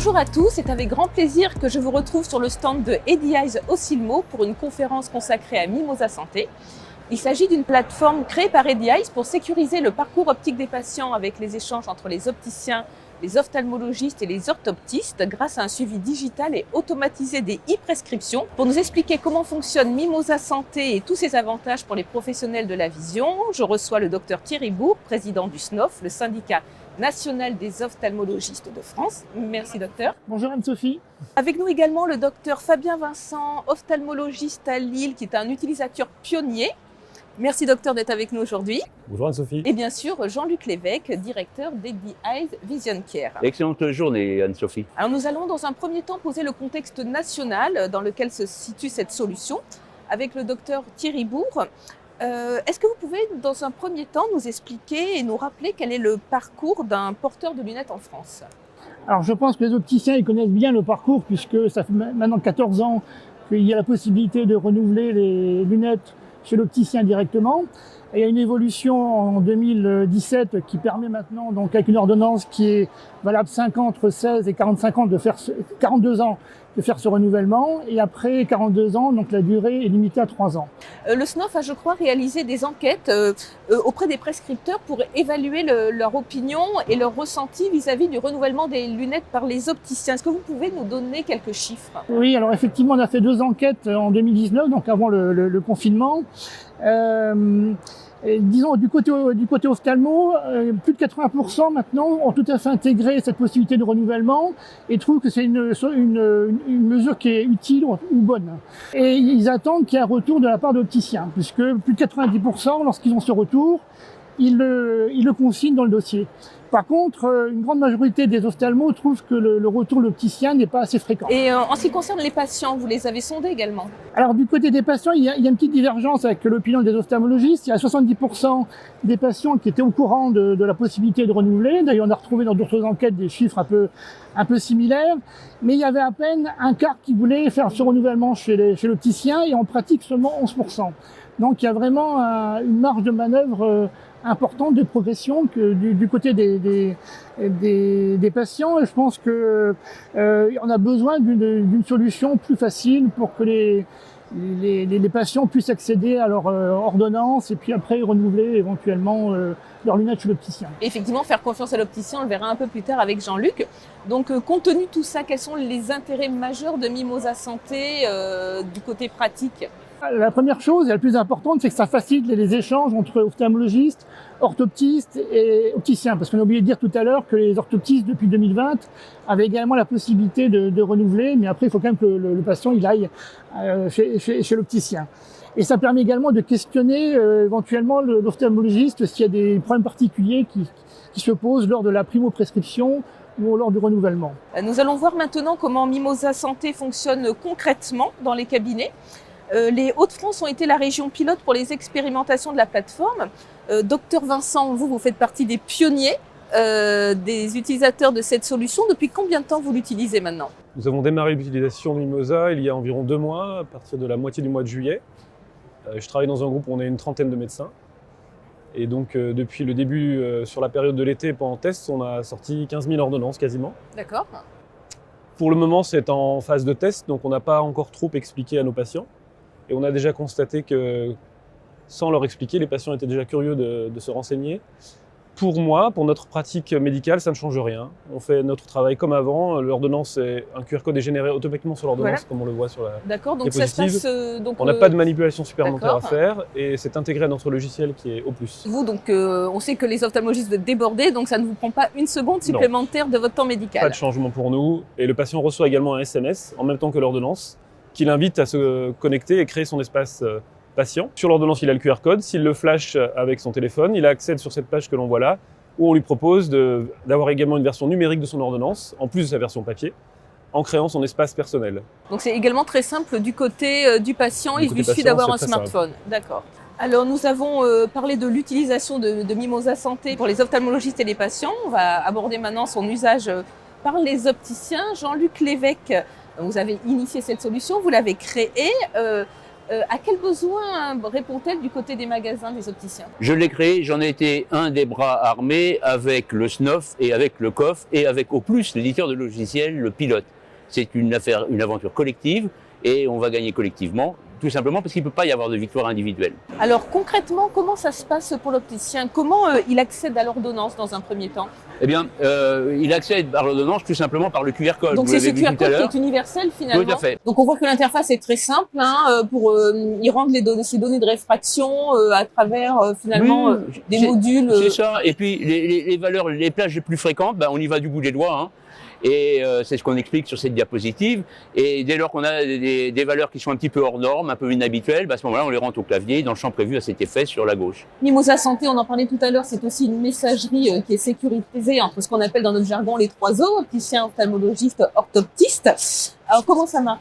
Bonjour à tous, c'est avec grand plaisir que je vous retrouve sur le stand de Eddy Eyes Ocilmo pour une conférence consacrée à Mimosa Santé. Il s'agit d'une plateforme créée par Eddy Eyes pour sécuriser le parcours optique des patients avec les échanges entre les opticiens, les ophtalmologistes et les orthoptistes grâce à un suivi digital et automatisé des e-prescriptions. Pour nous expliquer comment fonctionne Mimosa Santé et tous ses avantages pour les professionnels de la vision, je reçois le docteur Thierry Bourg, président du SNOF, le syndicat national des ophtalmologistes de France. Merci docteur. Bonjour Anne-Sophie. Avec nous également le docteur Fabien Vincent, ophtalmologiste à Lille, qui est un utilisateur pionnier. Merci docteur d'être avec nous aujourd'hui. Bonjour Anne-Sophie. Et bien sûr Jean-Luc Lévesque, directeur d'Eddy Eyes Vision Care. Excellente journée Anne-Sophie. Alors nous allons dans un premier temps poser le contexte national dans lequel se situe cette solution avec le docteur Thierry Bourg. Est-ce que vous pouvez dans un premier temps nous expliquer et nous rappeler quel est le parcours d'un porteur de lunettes en France ? Alors je pense que les opticiens ils connaissent bien le parcours puisque ça fait maintenant 14 ans qu'il y a la possibilité de renouveler les lunettes chez l'opticien directement. Et il y a une évolution en 2017 qui permet maintenant, donc avec une ordonnance qui est valable 5 ans, entre 16 et 45 ans, 42 ans, de faire ce renouvellement. Et après 42 ans, donc la durée est limitée à 3 ans. Le SNOF a, je crois, réalisé des enquêtes auprès des prescripteurs pour évaluer leur opinion et leur ressenti vis-à-vis du renouvellement des lunettes par les opticiens. Est-ce que vous pouvez nous donner quelques chiffres ? Oui, alors effectivement, on a fait 2 enquêtes en 2019, donc avant le confinement. Et disons du côté ophtalmo, plus de 80% maintenant ont tout à fait intégré cette possibilité de renouvellement et trouvent que c'est une mesure qui est utile ou bonne. Et ils attendent qu'il y ait un retour de la part de l'opticien, puisque plus de 90% lorsqu'ils ont ce retour, ils le consignent dans le dossier. Par contre, une grande majorité des ophtalmos trouvent que le retour de l'opticien n'est pas assez fréquent. Et en ce qui concerne les patients, vous les avez sondés également ? Alors du côté des patients, il y a une petite divergence avec l'opinion des ophtalmologistes. Il y a 70% des patients qui étaient au courant de la possibilité de renouveler. D'ailleurs, on a retrouvé dans d'autres enquêtes des chiffres un peu similaires. Mais il y avait à peine un quart qui voulait faire ce renouvellement chez l'opticien et en pratique seulement 11%. Donc il y a vraiment une marge de manœuvre importante de progression que du côté des patients. Et je pense que on a besoin d'une solution plus facile pour que les patients puissent accéder à leur ordonnance et puis après renouveler éventuellement leurs lunettes chez l'opticien. Effectivement, faire confiance à l'opticien, on le verra un peu plus tard avec Jean-Luc. Donc, compte tenu de tout ça, quels sont les intérêts majeurs de Mimosa Santé du côté pratique ? La première chose et la plus importante, c'est que ça facilite les échanges entre ophtalmologistes, orthoptistes et opticiens. Parce qu'on a oublié de dire tout à l'heure que les orthoptistes, depuis 2020, avaient également la possibilité de renouveler. Mais après, il faut quand même que le patient il aille chez l'opticien. Et ça permet également de questionner éventuellement l'ophtalmologiste s'il y a des problèmes particuliers qui se posent lors de la primo-prescription ou lors du renouvellement. Nous allons voir maintenant comment Mimosa Santé fonctionne concrètement dans les cabinets. Les Hauts-de-France ont été la région pilote pour les expérimentations de la plateforme. Docteur Vincent, vous faites partie des pionniers, des utilisateurs de cette solution. Depuis combien de temps vous l'utilisez maintenant ? Nous avons démarré l'utilisation de Mimosa il y a environ 2 mois, à partir de la moitié du mois de juillet. Je travaille dans un groupe où on est une trentaine de médecins. Et donc depuis le début, sur la période de l'été, pendant test, on a sorti 15 000 ordonnances quasiment. D'accord. Pour le moment, c'est en phase de test, donc on n'a pas encore trop expliqué à nos patients. Et on a déjà constaté que, sans leur expliquer, les patients étaient déjà curieux de se renseigner. Pour moi, pour notre pratique médicale, ça ne change rien. On fait notre travail comme avant. L'ordonnance, un QR code est généré automatiquement sur l'ordonnance, voilà, comme on le voit sur la D'accord, donc ça se passe... on n'a pas de manipulation supplémentaire à faire et c'est intégré à notre logiciel qui est Opus. Vous, donc, on sait que les ophtalmologistes vont être débordés, donc ça ne vous prend pas une seconde supplémentaire de votre temps médical. Pas de changement pour nous. Et le patient reçoit également un SMS en même temps que l'ordonnance qui l'invite à se connecter et créer son espace patient. Sur l'ordonnance, il a le QR code. S'il le flash avec son téléphone, il accède sur cette page que l'on voit là, où on lui propose d'avoir également une version numérique de son ordonnance, en plus de sa version papier, en créant son espace personnel. Donc c'est également très simple du côté du patient, il lui suffit d'avoir un smartphone. D'accord. Alors nous avons parlé de l'utilisation de Mimosa Santé pour les ophtalmologistes et les patients. On va aborder maintenant son usage par les opticiens. Jean-Luc Lévesque, vous avez initié cette solution, vous l'avez créée. À quel besoin répond-elle du côté des magasins, des opticiens? Je l'ai créé, j'en ai été un des bras armés avec le SNOF et avec le COF et avec au plus l'éditeur de logiciels, le Pilote. C'est une aventure collective et on va gagner collectivement, tout simplement parce qu'il ne peut pas y avoir de victoire individuelle. Alors concrètement, comment ça se passe pour l'opticien? Comment il accède à l'ordonnance dans un premier temps? Eh bien, il accède à l'ordonnance tout simplement par le QR code. Donc vous c'est ce l'avez vu QR tout à code qui l'heure. est universel finalement. Tout à fait. Donc on voit que l'interface est très simple pour y rendre ces données de réfraction à travers finalement Oui, des c'est- modules. C'est ça. Et puis les valeurs, les plages les plus fréquentes, on y va du bout des doigts. Hein. Et c'est ce qu'on explique sur cette diapositive. Et dès lors qu'on a des valeurs qui sont un petit peu hors normes, un peu inhabituelles, à ce moment-là, on les rentre au clavier dans le champ prévu à cet effet sur la gauche. Mimosa Santé, on en parlait tout à l'heure, c'est aussi une messagerie qui est sécurisée entre ce qu'on appelle dans notre jargon les 3 O, opticien, ophtalmologiste, orthoptiste. Alors comment ça marche?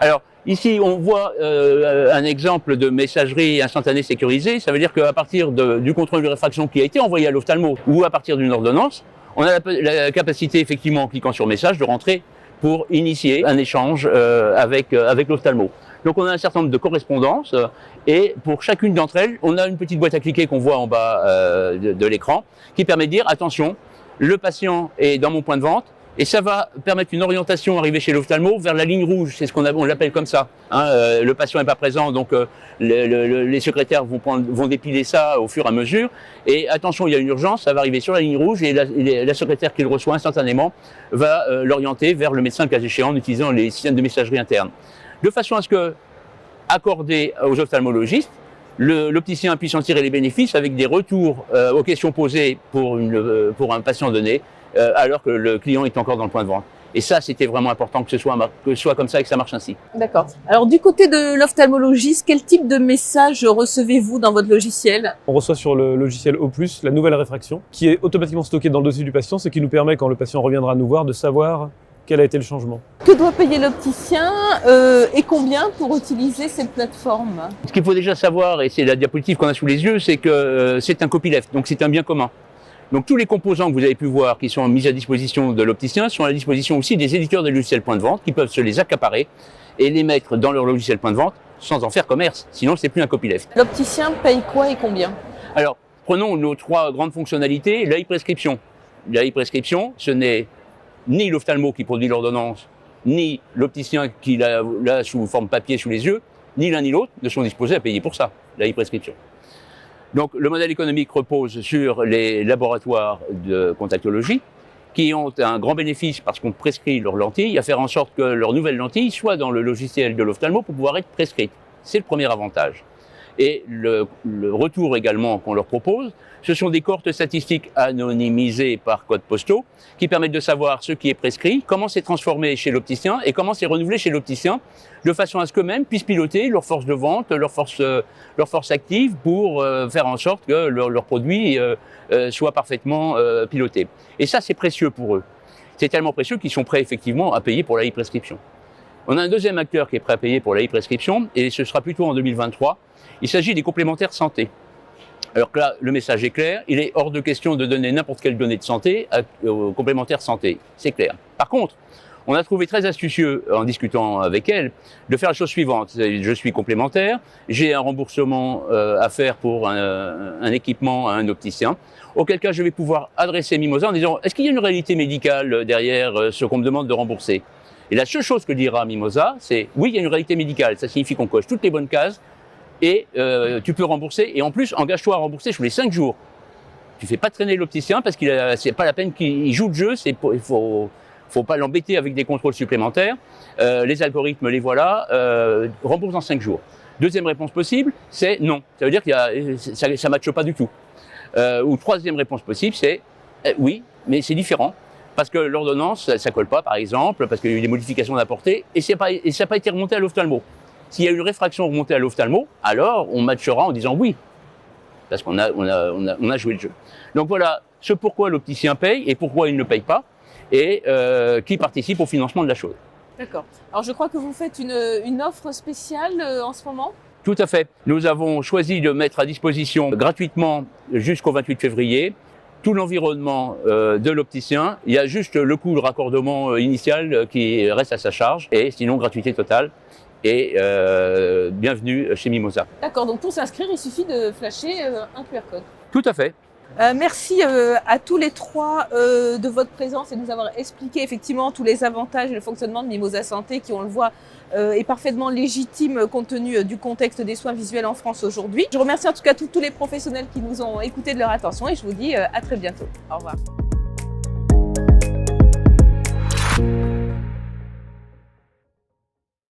Alors, ici, on voit un exemple de messagerie instantanée sécurisée. Ça veut dire qu'à partir du contrôle de réfraction qui a été envoyé à l'ophtalmo ou à partir d'une ordonnance, on a la capacité, effectivement, en cliquant sur message, de rentrer pour initier un échange avec l'ophtalmo. Donc, on a un certain nombre de correspondances et pour chacune d'entre elles, on a une petite boîte à cliquer qu'on voit en bas de l'écran qui permet de dire, attention, le patient est dans mon point de vente, et ça va permettre une orientation arrivée chez l'ophtalmo vers la ligne rouge, c'est ce on l'appelle comme ça. Hein, le patient n'est pas présent, donc les secrétaires vont dépiler ça au fur et à mesure. Et attention, il y a une urgence, ça va arriver sur la ligne rouge et la secrétaire qui le reçoit instantanément va l'orienter vers le médecin le cas échéant en utilisant les systèmes de messagerie interne. De façon à ce que, accordé aux ophtalmologistes, l'opticien puisse en tirer les bénéfices avec des retours aux questions posées pour un patient donné, alors que le client est encore dans le point de vente. Et ça, c'était vraiment important que ce soit comme ça et que ça marche ainsi. D'accord. Alors du côté de l'ophtalmologiste, quel type de message recevez-vous dans votre logiciel? On reçoit sur le logiciel O+, la nouvelle réfraction, qui est automatiquement stockée dans le dossier du patient, ce qui nous permet, quand le patient reviendra nous voir, de savoir quel a été le changement. Que doit payer l'opticien et combien pour utiliser cette plateforme? Ce qu'il faut déjà savoir, et c'est la diapositive qu'on a sous les yeux, c'est que c'est un copyleft, donc c'est un bien commun. Donc tous les composants que vous avez pu voir qui sont mis à disposition de l'opticien sont à la disposition aussi des éditeurs de logiciels point de vente qui peuvent se les accaparer et les mettre dans leur logiciel point de vente sans en faire commerce, sinon c'est plus un copyleft. L'opticien paye quoi et combien? Alors, prenons nos 3 grandes fonctionnalités. La e-prescription. La e-prescription, ce n'est ni l'ophtalmo qui produit l'ordonnance, ni l'opticien qui l'a sous forme papier sous les yeux, ni l'un ni l'autre ne sont disposés à payer pour ça, la e-prescription. Donc le modèle économique repose sur les laboratoires de contactologie qui ont un grand bénéfice parce qu'on prescrit leurs lentilles, à faire en sorte que leurs nouvelles lentilles soient dans le logiciel de l'ophtalmo pour pouvoir être prescrites. C'est le premier avantage. Et le retour également qu'on leur propose, ce sont des cohortes statistiques anonymisées par codes postaux qui permettent de savoir ce qui est prescrit, comment c'est transformé chez l'opticien et comment c'est renouvelé chez l'opticien, de façon à ce qu'eux-mêmes puissent piloter leur force de vente, leur force active pour faire en sorte que leurs produits soient parfaitement pilotés. Et ça, c'est précieux pour eux. C'est tellement précieux qu'ils sont prêts effectivement à payer pour la e-prescription. On a un deuxième acteur qui est prêt à payer pour la e-prescription et ce sera plutôt en 2023. Il s'agit des complémentaires santé. Alors que là, le message est clair, il est hors de question de donner n'importe quelle donnée de santé aux complémentaires santé, c'est clair. Par contre, on a trouvé très astucieux, en discutant avec elle, de faire la chose suivante. Je suis complémentaire, j'ai un remboursement à faire pour un équipement à un opticien, auquel cas je vais pouvoir adresser Mimosa en disant « Est-ce qu'il y a une réalité médicale derrière ce qu'on me demande de rembourser ?» Et la seule chose que dira Mimosa, c'est « Oui, il y a une réalité médicale, ça signifie qu'on coche toutes les bonnes cases, et tu peux rembourser, et en plus, engage-toi à rembourser sur les 5 jours. Tu fais pas traîner l'opticien parce qu'il c'est pas la peine qu'il joue le jeu, il faut pas l'embêter avec des contrôles supplémentaires. Les algorithmes, les voilà, rembourse dans 5 jours. Deuxième réponse possible, c'est non. Ça veut dire que ça matche pas du tout. Ou troisième réponse possible, c'est oui, mais c'est différent. Parce que l'ordonnance, ça colle pas, par exemple, parce qu'il y a eu des modifications d'apportée, et ça n'a pas été remonté à l'ophtalmo. S'il y a une réfraction remontée à l'ophtalmo, alors on matchera en disant oui, parce qu'on a joué le jeu. Donc voilà ce pourquoi l'opticien paye et pourquoi il ne paye pas, et qui participe au financement de la chose. D'accord. Alors je crois que vous faites une offre spéciale en ce moment. Tout à fait. Nous avons choisi de mettre à disposition gratuitement jusqu'au 28 février tout l'environnement de l'opticien. Il y a juste le coût de raccordement initial qui reste à sa charge, et sinon gratuité totale. et bienvenue chez Mimosa. D'accord, donc pour s'inscrire, il suffit de flasher un QR code. Tout à fait. Merci à tous les trois de votre présence et de nous avoir expliqué effectivement tous les avantages et le fonctionnement de Mimosa Santé qui, on le voit, est parfaitement légitime compte tenu du contexte des soins visuels en France aujourd'hui. Je remercie en tout cas tous les professionnels qui nous ont écoutés de leur attention et je vous dis à très bientôt. Au revoir.